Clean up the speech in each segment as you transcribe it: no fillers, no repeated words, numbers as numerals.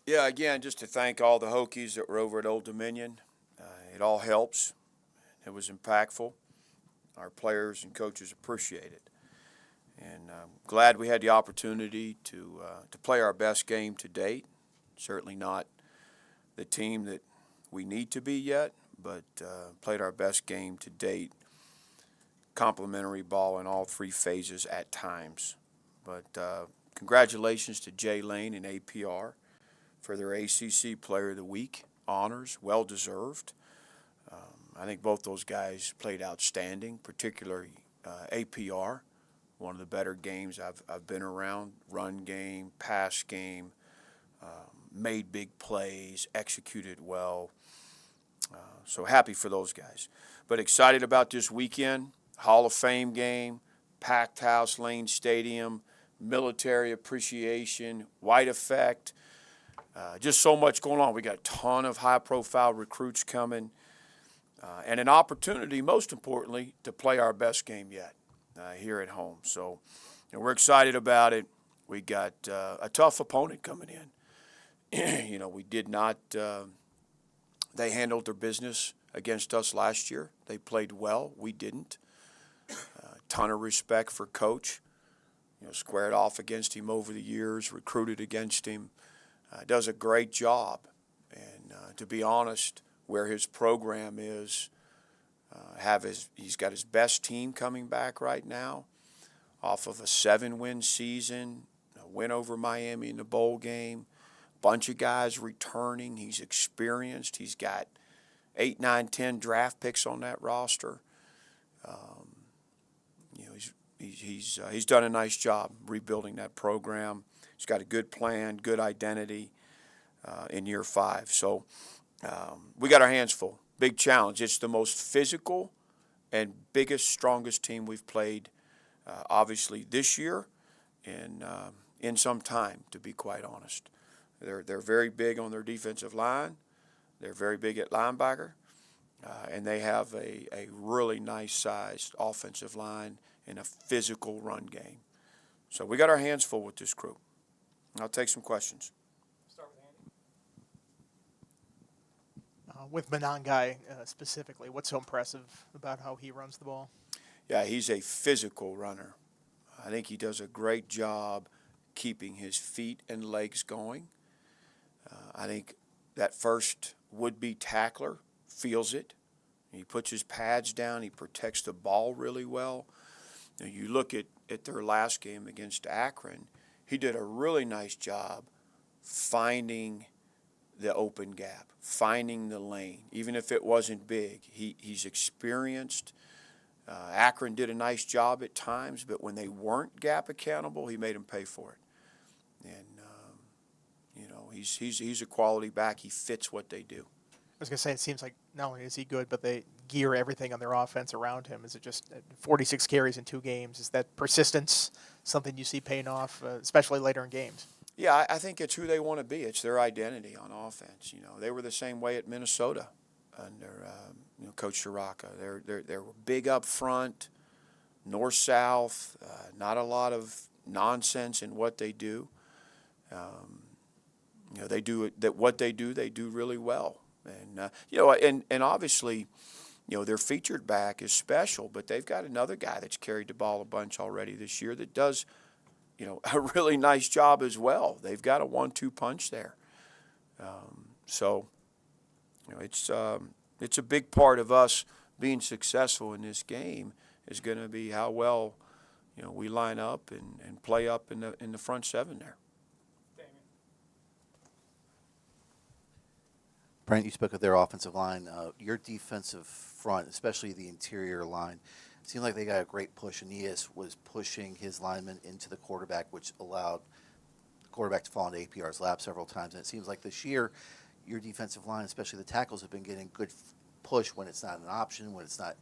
Yeah, again, just to thank all the Hokies that were over at Old Dominion. It all helps. It was impactful. Our players and coaches appreciate it. And I'm glad we had the opportunity to play our best game to date. Certainly not the team that we need to be yet, but played our best game to date. Complimentary ball in all three phases at times. But congratulations to Jay Lane and APR for their ACC Player of the Week honors, well deserved. I think both those guys played outstanding, particularly APR, one of the better games I've been around. Run game, pass game, made big plays, executed well. So happy for those guys. But excited about this weekend. Hall of Fame game, packed house, Lane Stadium, military appreciation, white effect. Just so much going on. We got a ton of high-profile recruits coming, and an opportunity, most importantly, to play our best game yet here at home. So we're excited about it. We got a tough opponent coming in. We did not they handled their business against us last year. They played well. We didn't. Ton of respect for Coach. Squared off against him over the years, recruited against him. Does a great job. And to be honest, where his program is, he's got his best team coming back right now off of a 7-win season, a win over Miami in the bowl game, bunch of guys returning. He's experienced. He's got 8, 9, 10 draft picks on that roster. He's done a nice job rebuilding that program. He's got a good plan, good identity in year 5. So we got our hands full. Big challenge. It's the most physical and biggest, strongest team we've played, obviously, this year and in some time, to be quite honest. They're very big on their defensive line. They're very big at linebacker. And they have a really nice-sized offensive line and a physical run game. So we got our hands full with this group. I'll take some questions. Start with Andy. With Monangai specifically, what's so impressive about how he runs the ball? Yeah, he's a physical runner. I think he does a great job keeping his feet and legs going. I think that first would-be tackler feels it. He puts his pads down. He protects the ball really well. Now, you look at their last game against Akron, he did a really nice job finding the open gap, finding the lane, even if it wasn't big. He's experienced. Akron did a nice job at times, but when they weren't gap accountable, he made them pay for it. And, he's a quality back. He fits what they do. I was going to say, it seems like not only is he good, but they gear everything on their offense around him. Is it just 46 carries in 2 games? Is that persistence something you see paying off, especially later in games? Yeah, I think it's who they want to be. It's their identity on offense. They were the same way at Minnesota under Coach Shiraka. They were big up front, north-south, not a lot of nonsense in what they do. They do it, that what they do really well. And and obviously, their featured back is special, but they've got another guy that's carried the ball a bunch already this year that does, a really nice job as well. They've got a 1-2 punch there. It's a big part of us being successful in this game is going to be how well, we line up and play up in the front 7 there. Brent, you spoke of their offensive line. Your defensive front, especially the interior line, seemed like they got a great push. Aeneas was pushing his lineman into the quarterback, which allowed the quarterback to fall into APR's lap several times. And it seems like this year, your defensive line, especially the tackles, have been getting good push when it's not an option, when it's not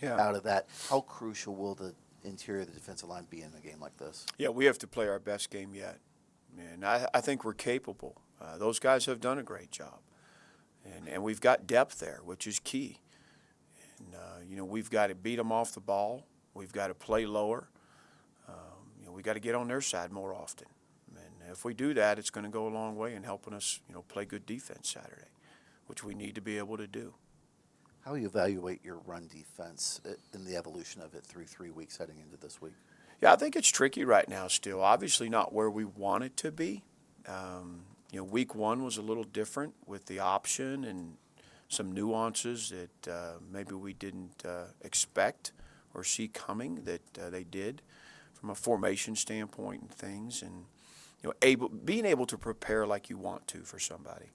out of that. How crucial will the interior of the defensive line be in a game like this? Yeah, we have to play our best game yet. And I think we're capable. Those guys have done a great job. And we've got depth there, which is key. And, we've got to beat them off the ball. We've got to play lower. We got to get on their side more often. If we do that, it's going to go a long way in helping us, play good defense Saturday, which we need to be able to do. How do you evaluate your run defense in the evolution of it through 3 weeks heading into this week? Yeah, I think it's tricky right now still. Obviously not where we want it to be. Week one was a little different with the option and some nuances that maybe we didn't expect or see coming that they did from a formation standpoint and things, and being able to prepare like you want to for somebody.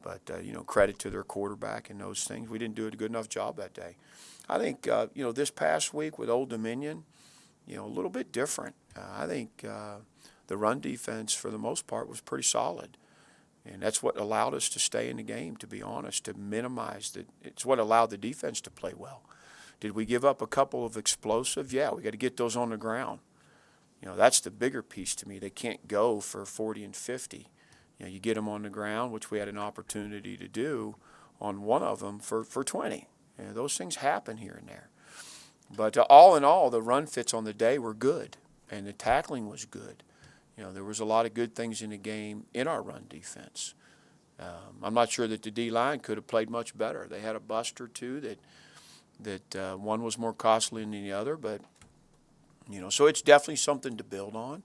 But credit to their quarterback and those things. We didn't do a good enough job that day. I think this past week with Old Dominion, a little bit different. I think the run defense for the most part was pretty solid. And that's what allowed us to stay in the game, to be honest, to minimize the. It's what allowed the defense to play well. Did we give up a couple of explosive? Yeah, we got to get those on the ground. That's the bigger piece to me. They can't go for 40 and 50. You get them on the ground, which we had an opportunity to do on one of them for 20. Those things happen here and there. But all in all, the run fits on the day were good, and the tackling was good. There was a lot of good things in the game in our run defense. I'm not sure that the D-line could have played much better. They had a bust or two that one was more costly than the other, but so it's definitely something to build on.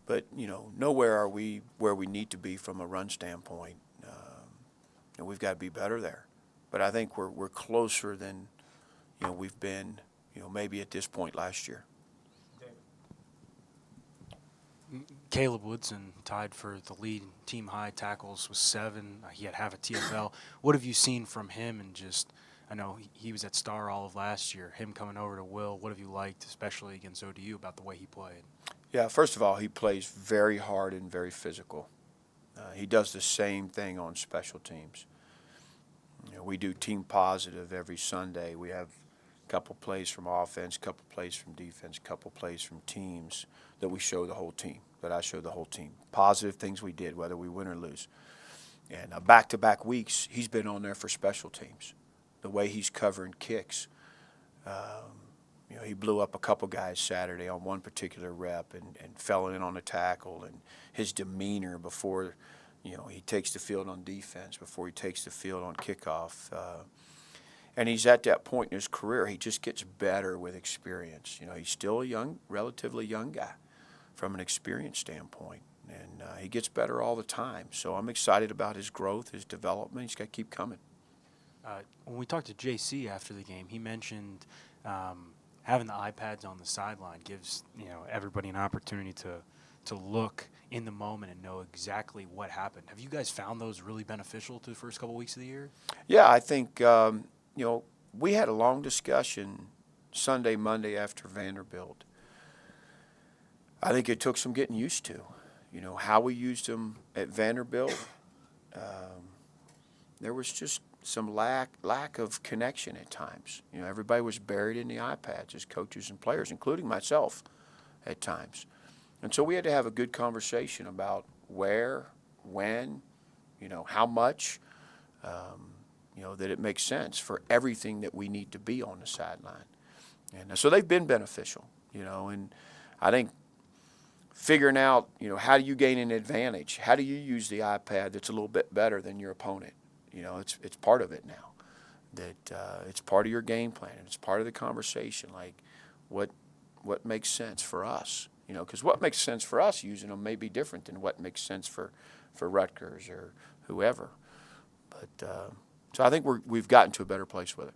But nowhere are we where we need to be from a run standpoint. We've got to be better there. But I think we're closer than we've been maybe at this point last year. Caleb Woodson tied for the lead team high tackles with 7. He had half a TFL. What have you seen from him? And I know he was at Star all of last year. Him coming over to Will, what have you liked, especially against ODU, about the way he played? Yeah, first of all, he plays very hard and very physical. He does the same thing on special teams. We do team positive every Sunday. We have a couple plays from offense, a couple plays from defense, a couple plays from teams that we show the whole team, that I show the whole team. Positive things we did, whether we win or lose. And back-to-back weeks, he's been on there for special teams. The way he's covering kicks. He blew up a couple guys Saturday on one particular rep and fell in on a tackle, and his demeanor before, he takes the field on defense, before he takes the field on kickoff. And he's at that point in his career, he just gets better with experience. He's still a relatively young guy from an experience standpoint, and he gets better all the time. So I'm excited about his growth, his development. He's got to keep coming. When we talked to JC after the game, he mentioned having the iPads on the sideline gives everybody an opportunity to look in the moment and know exactly what happened. Have you guys found those really beneficial to the first couple weeks of the year? Yeah, I think we had a long discussion Sunday, Monday after Vanderbilt. I think it took some getting used to. How we used them at Vanderbilt. There was just some lack of connection at times. Everybody was buried in the iPads as coaches and players, including myself at times. And so we had to have a good conversation about where, when, how much, that it makes sense for everything that we need to be on the sideline. And so they've been beneficial, and I think figuring out, how do you gain an advantage? How do you use the iPad that's a little bit better than your opponent? It's part of it now. That it's part of your game plan, and it's part of the conversation. Like, what makes sense for us? Because what makes sense for us using them may be different than what makes sense for Rutgers or whoever. But so I think we've gotten to a better place with it.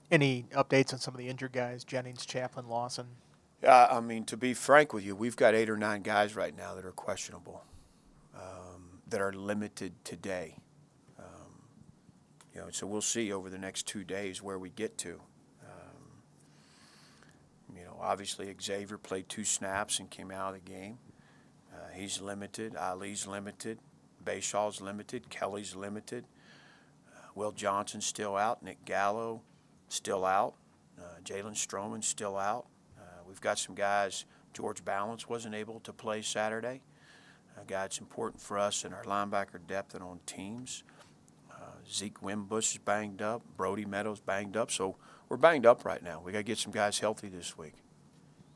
Any updates on some of the injured guys? Jennings, Chaplin, Lawson. I mean, to be frank with you, we've got 8 or 9 guys right now that are questionable, that are limited today. So we'll see over the next 2 days where we get to. Obviously Xavier played 2 snaps and came out of the game. He's limited. Ali's limited. Bayshaw's limited. Kelly's limited. Will Johnson's still out. Nick Gallo still out. Jalen Stroman's still out. We've got some guys. George Balance wasn't able to play Saturday. A guy that's important for us in our linebacker depth and on teams. Zeke Wimbush is banged up. Brody Meadows banged up. So we're banged up right now. We got to get some guys healthy this week.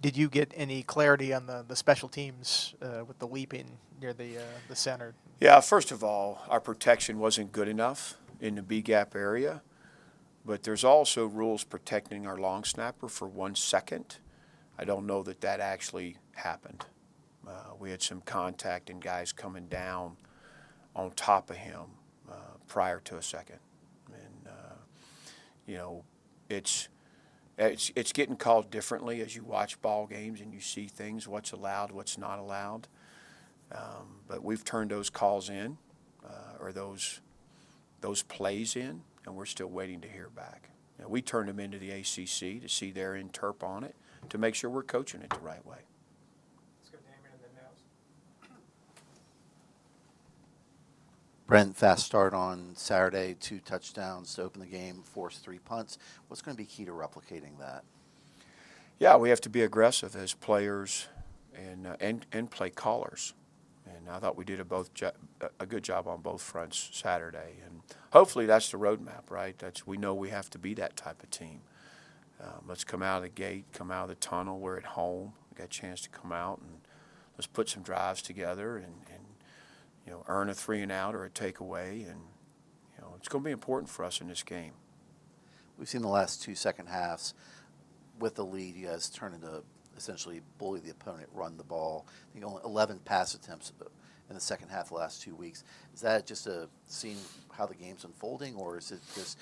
Did you get any clarity on the special teams with the leaping near the center? Yeah, first of all, our protection wasn't good enough in the B gap area, but there's also rules protecting our long snapper for 1 second. I don't know that that actually happened. We had some contact and guys coming down on top of him prior to a second. And, you know, it's getting called differently as you watch ball games and you see things, what's allowed, what's not allowed. But we've turned those calls in or those plays in, and we're still waiting to hear back. You know, we turned them into the ACC to see their interp on it to make sure we're coaching it the right way. Brent, fast start on Saturday, 2 touchdowns to open the game, forced 3 punts. What's going to be key to replicating that? Yeah, we have to be aggressive as players and play callers. And I thought we did a good job on both fronts Saturday. And hopefully that's the roadmap, right? We know we have to be that type of team. Let's come out of the gate, come out of the tunnel. We're at home. We got a chance to come out and let's put some drives together and you know, earn a 3 and out or a takeaway. And you know, it's going to be important for us in this game. We've seen the last 2 second halves with the lead. You guys turn into essentially bully the opponent, run the ball. I think only 11 pass attempts in the second half the last 2 weeks. Is that just seeing how the game's unfolding, or is it just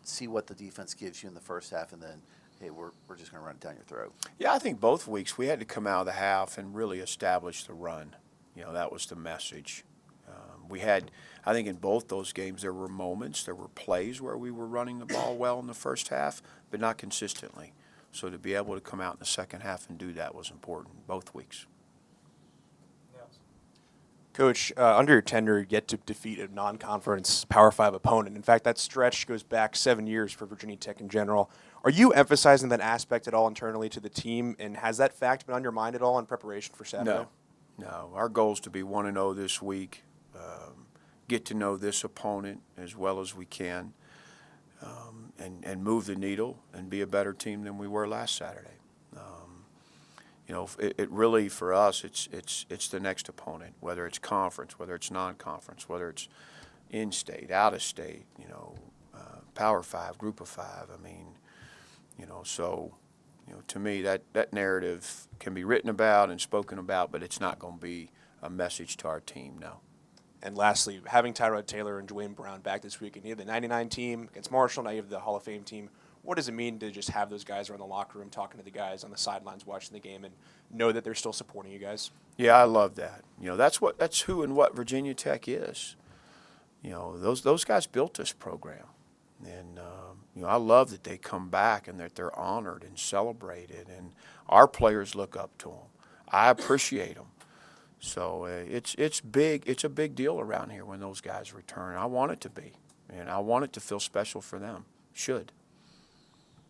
see what the defense gives you in the first half and then, hey, we're just going to run it down your throat? Yeah, I think both weeks we had to come out of the half and really establish the run. You know, that was the message. We had, I think in both those games there were moments, there were plays where we were running the ball well in the first half, but not consistently. So to be able to come out in the second half and do that was important both weeks. Coach, under your tenure, you get to defeat a non-conference Power 5 opponent. In fact, that stretch goes back 7 years for Virginia Tech in general. Are you emphasizing that aspect at all internally to the team, and has that fact been on your mind at all in preparation for Saturday? No. Our goal is to be 1-0 this week, get to know this opponent as well as we can, and move the needle and be a better team than we were last Saturday. You know, it really for us, it's the next opponent, whether it's conference, whether it's non-conference, whether it's in-state, out-of-state. You know, Power 5, Group of 5. I mean, you know, so you know, to me that narrative can be written about and spoken about, but it's not going to be a message to our team. No. And lastly, having Tyrod Taylor and Dwayne Brown back this week, and you have the 99 team against Marshall, now you have the Hall of Fame team. What does it mean to just have those guys around the locker room talking to the guys on the sidelines watching the game and know that they're still supporting you guys? Yeah, I love that. You know, that's who and what Virginia Tech is. You know, those guys built this program, and you know, I love that they come back and that they're honored and celebrated, and our players look up to them. I appreciate them. So it's big. It's a big deal around here when those guys return. I want it to be, and I want it to feel special for them. Should.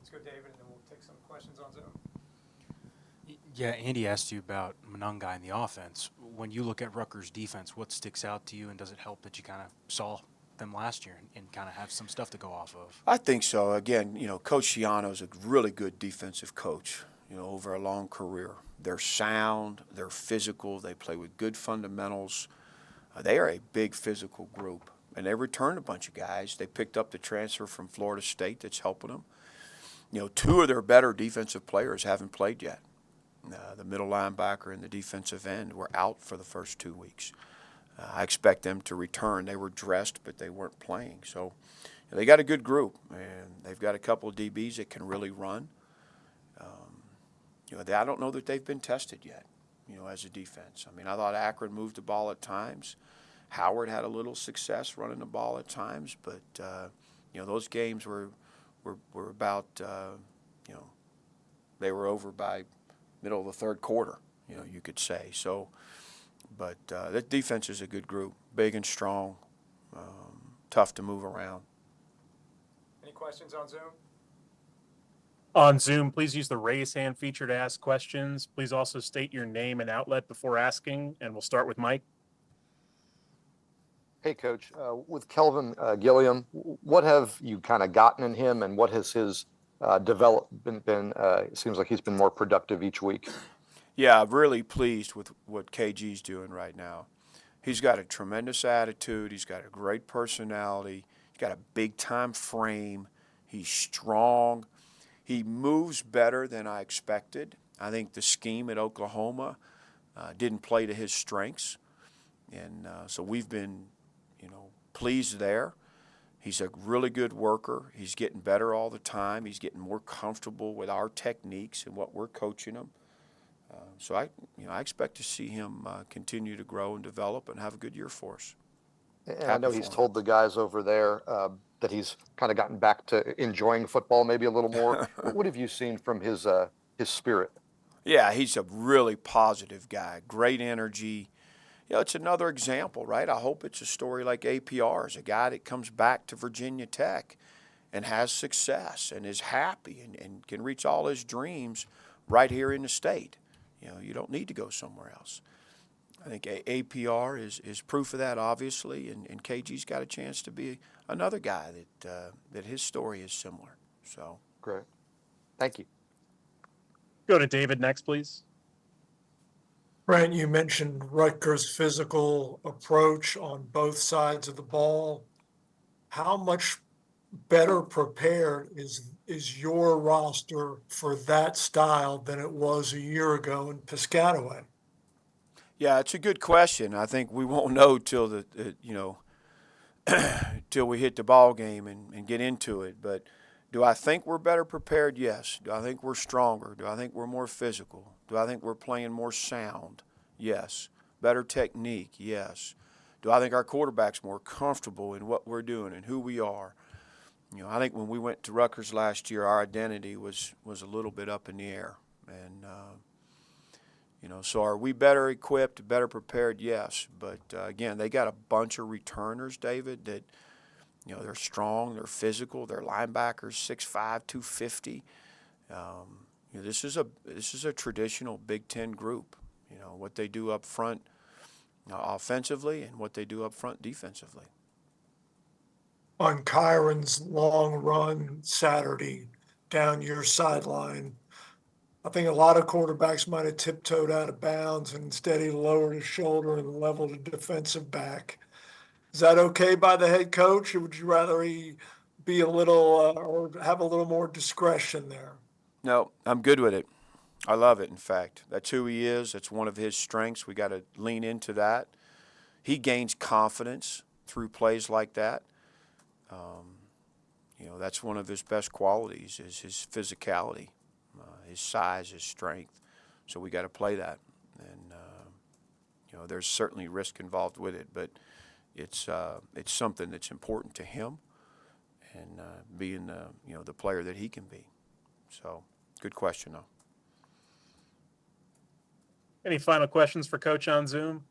Let's go, David, and then we'll take some questions on Zoom. Yeah, Andy asked you about Monungai in the offense. When you look at Rutgers' defense, what sticks out to you, and does it help that you kind of saw them last year and kind of have some stuff to go off of? I think so. Again, you know, Coach Shiano's a really good defensive coach, you know, over a long career. They're sound, they're physical, they play with good fundamentals. They are a big physical group, and they returned a bunch of guys. They picked up the transfer from Florida State that's helping them. You know, 2 of their better defensive players haven't played yet. The middle linebacker and the defensive end were out for the first 2 weeks. I expect them to return. They were dressed, but they weren't playing. So they got a good group, and they've got a couple of DBs that can really run. You know, I don't know that they've been tested yet, you know, as a defense. I mean, I thought Akron moved the ball at times. Howard had a little success running the ball at times, but, you know, those games were about, you know, they were over by middle of the third quarter, you know, you could say. So, but that defense is a good group, big and strong, tough to move around. Any questions on Zoom? On Zoom, please use the raise hand feature to ask questions. Please also state your name and outlet before asking, and we'll start with Mike. Hey, Coach. With Kelvin Gilliam, what have you kind of gotten in him, and what has his it seems like he's been more productive each week. Yeah, I'm really pleased with what KG's doing right now. He's got a tremendous attitude. He's got a great personality. He's got a big-time frame. He's strong. He moves better than I expected. I think the scheme at Oklahoma didn't play to his strengths, and so we've been, pleased there. He's a really good worker. He's getting better all the time. He's getting more comfortable with our techniques and what we're coaching him. So I expect to see him continue to grow and develop and have a good year for us. And I know he's told the guys over there that he's kind of gotten back to enjoying football maybe a little more. What have you seen from his spirit? Yeah, he's a really positive guy, great energy. It's another example, right? I hope it's a story like APR, is a guy that comes back to Virginia Tech and has success and is happy and can reach all his dreams right here in the state. You don't need to go somewhere else. I think APR is proof of that, obviously, and KG's got a chance to be another guy that his story is similar. So great. Thank you. Go to David next, please. Brent, you mentioned Rutgers' physical approach on both sides of the ball. How much better prepared is your roster for that style than it was a year ago in Piscataway? yeah, it's a good question. I think we won't know till till we hit the ball game and get into it. But do I think we're better prepared? Yes. Do I think we're stronger? Do I think we're more physical? Do I think we're playing more sound? Yes. Better technique? Yes. Do I think our quarterback's more comfortable in what we're doing and who we are? I think when we went to Rutgers last year, our identity was a little bit up in the air. And, so are we better equipped, better prepared? Yes. But, again, they got a bunch of returners, David, that, they're strong, they're physical, they're linebackers, 6'5", 250. This is a traditional Big Ten group. What they do up front offensively and what they do up front defensively. On Kyron's long run Saturday down your sideline, I think a lot of quarterbacks might have tiptoed out of bounds, and instead he lowered his shoulder and leveled a defensive back. Is that okay by the head coach, or would you rather he be a little or have a little more discretion there? No, I'm good with it. I love it, in fact. That's who he is. That's one of his strengths. We got to lean into that. He gains confidence through plays like that. That's one of his best qualities is his physicality, his size, his strength. So we got to play that. And, there's certainly risk involved with it, but it's something that's important to him and being the player that he can be. So good question, though. Any final questions for Coach on Zoom?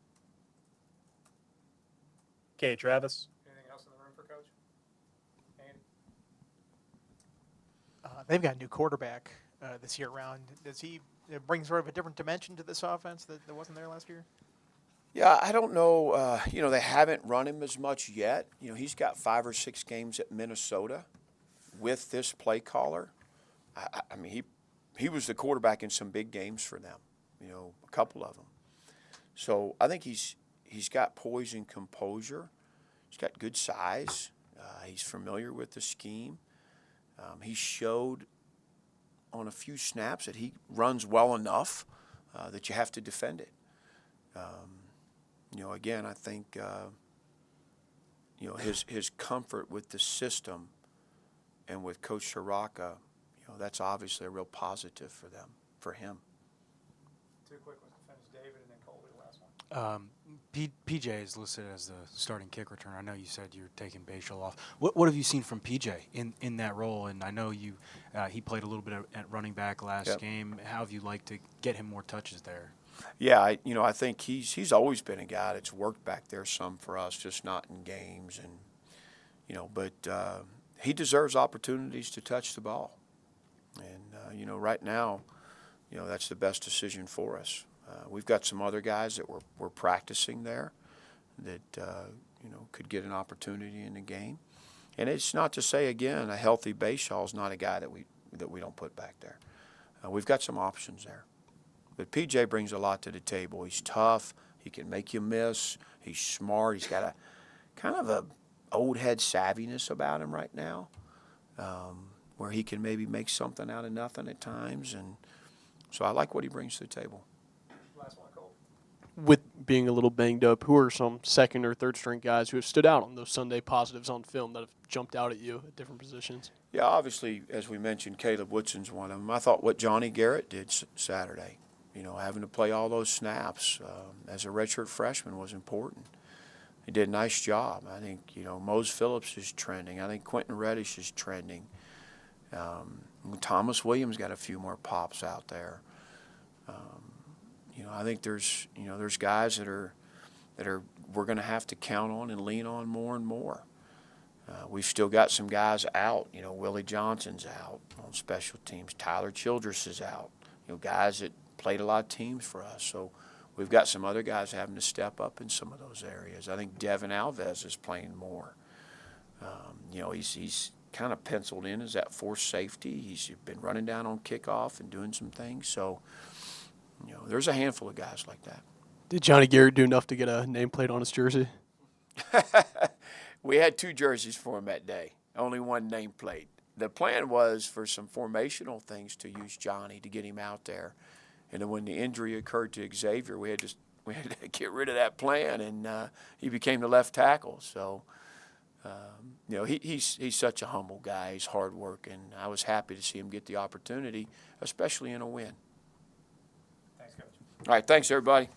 Okay, Travis. Anything else in the room for Coach? Andy? They've got a new quarterback this year around. Does he bring sort of a different dimension to this offense that wasn't there last year? Yeah, I don't know. They haven't run him as much yet. He's got 5 or 6 games at Minnesota with this play caller. I mean, he was the quarterback in some big games for them. A couple of them. So I think he's got poise and composure. He's got good size. He's familiar with the scheme. He showed on a few snaps that he runs well enough that you have to defend it. Again, I think his comfort with the system and with Coach Shiraka, that's obviously a real positive for him. Two quick ones to finish, David, and then Colby, the last one. PJ is listed as the starting kick returner. I know you said you're taking Bashal off. What have you seen from PJ in that role? And I know he played a little bit at running back last game. How have you liked to get him more touches there? Yeah, I think he's always been a guy that's worked back there some for us, just not in games, and but he deserves opportunities to touch the ball, and right now, that's the best decision for us. We've got some other guys that we're practicing there that could get an opportunity in the game, and it's not to say again a healthy Bashal is not a guy that that we don't put back there. We've got some options there. But PJ brings a lot to the table. He's tough. He can make you miss. He's smart. He's got a kind of a old head savviness about him right now, where he can maybe make something out of nothing at times. And so I like what he brings to the table. With being a little banged up, who are some second or third string guys who have stood out on those Sunday positives on film that have jumped out at you at different positions? Yeah, obviously, as we mentioned, Caleb Woodson's one of them. I thought what Johnny Garrett did Saturday, having to play all those snaps as a redshirt freshman was important. He did a nice job. I think, Mose Phillips is trending. I think Quentin Reddish is trending. Thomas Williams got a few more pops out there. I think there's guys that are we're going to have to count on and lean on more and more. We've still got some guys out. Willie Johnson's out on special teams. Tyler Childress is out. Guys that played a lot of teams for us. So we've got some other guys having to step up in some of those areas. I think Devin Alves is playing more. He's kind of penciled in as that fourth safety. He's been running down on kickoff and doing some things. So, there's a handful of guys like that. Did Johnny Garrett do enough to get a nameplate on his jersey? We had 2 jerseys for him that day, only 1 nameplate. The plan was for some formational things to use Johnny to get him out there. And then when the injury occurred to Xavier, we had to get rid of that plan, and he became the left tackle. So, he's such a humble guy. He's hard working. I was happy to see him get the opportunity, especially in a win. Thanks, Coach. All right, thanks, everybody.